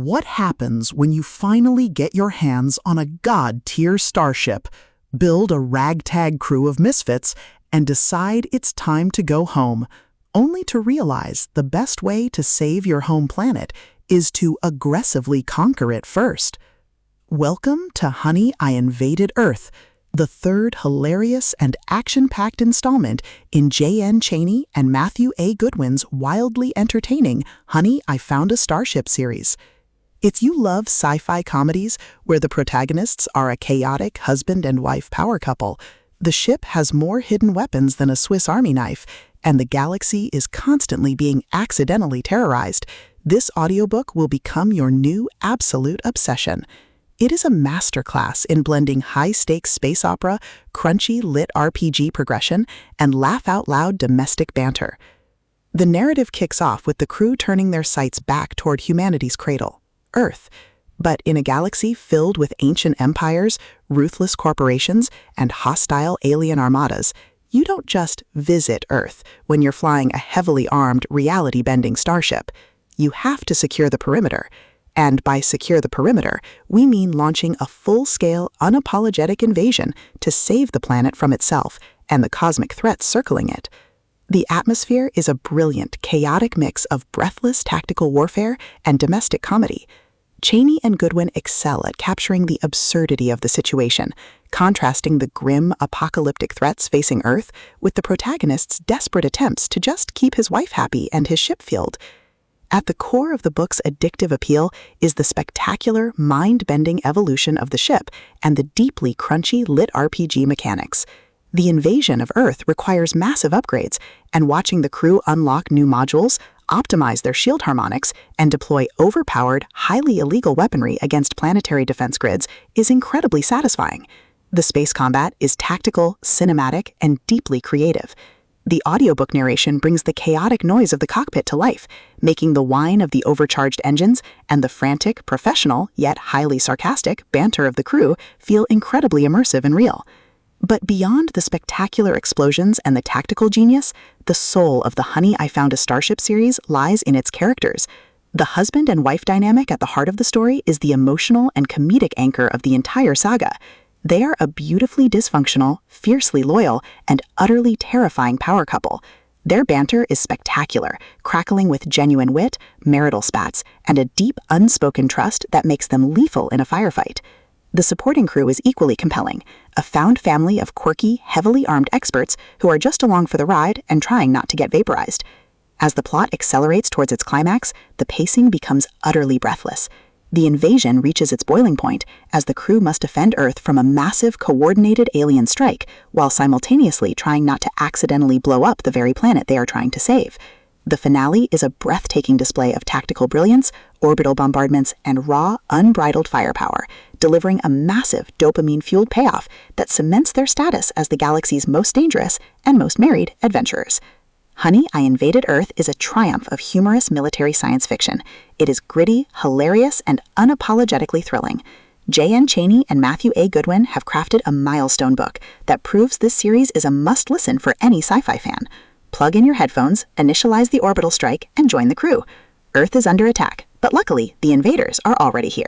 What happens when you finally get your hands on a god-tier starship, build a ragtag crew of misfits, and decide it's time to go home, only to realize the best way to save your home planet is to aggressively conquer it first? Welcome to Honey, I Invaded Earth, the third hilarious and action-packed installment in Chaney and Matthew A. Goodwin's wildly entertaining Honey, I Found a Starship series. If you love sci-fi comedies where the protagonists are a chaotic husband and wife power couple, the ship has more hidden weapons than a Swiss Army knife, and the galaxy is constantly being accidentally terrorized, this audiobook will become your new absolute obsession. It is a masterclass in blending high-stakes space opera, crunchy LitRPG progression, and laugh-out-loud domestic banter. The narrative kicks off with the crew turning their sights back toward humanity's cradle, Earth. But in a galaxy filled with ancient empires, ruthless corporations, and hostile alien armadas, you don't just visit Earth when you're flying a heavily armed, reality-bending starship. You have to secure the perimeter. And by secure the perimeter, we mean launching a full-scale, unapologetic invasion to save the planet from itself and the cosmic threats circling it. The atmosphere is a brilliant, chaotic mix of breathless tactical warfare and domestic comedy. Chaney and Goodwin excel at capturing the absurdity of the situation, contrasting the grim, apocalyptic threats facing Earth with the protagonist's desperate attempts to just keep his wife happy and his ship filled. At the core of the book's addictive appeal is the spectacular, mind-bending evolution of the ship and the deeply crunchy LitRPG mechanics. The invasion of Earth requires massive upgrades, and watching the crew unlock new modules, optimize their shield harmonics, and deploy overpowered, highly illegal weaponry against planetary defense grids is incredibly satisfying. The space combat is tactical, cinematic, and deeply creative. The audiobook narration brings the chaotic noise of the cockpit to life, making the whine of the overcharged engines and the frantic, professional, yet highly sarcastic banter of the crew feel incredibly immersive and real. But beyond the spectacular explosions and the tactical genius, the soul of the Honey, I Found a Starship series lies in its characters. The husband and wife dynamic at the heart of the story is the emotional and comedic anchor of the entire saga. They are a beautifully dysfunctional, fiercely loyal, and utterly terrifying power couple. Their banter is spectacular, crackling with genuine wit, marital spats, and a deep, unspoken trust that makes them lethal in a firefight. The supporting crew is equally compelling, a found family of quirky, heavily armed experts who are just along for the ride and trying not to get vaporized. As the plot accelerates towards its climax, the pacing becomes utterly breathless. The invasion reaches its boiling point as the crew must defend Earth from a massive, coordinated alien strike, while simultaneously trying not to accidentally blow up the very planet they are trying to save. The finale is a breathtaking display of tactical brilliance, orbital bombardments, and raw, unbridled firepower, delivering a massive dopamine-fueled payoff that cements their status as the galaxy's most dangerous and most married adventurers. Honey, I Invaded Earth is a triumph of humorous military science fiction. It is gritty, hilarious, and unapologetically thrilling. J.N. Chaney and Matthew A. Goodwin have crafted a milestone book that proves this series is a must-listen for any sci-fi fan. Plug in your headphones, initialize the orbital strike, and join the crew. Earth is under attack, but luckily, the invaders are already here.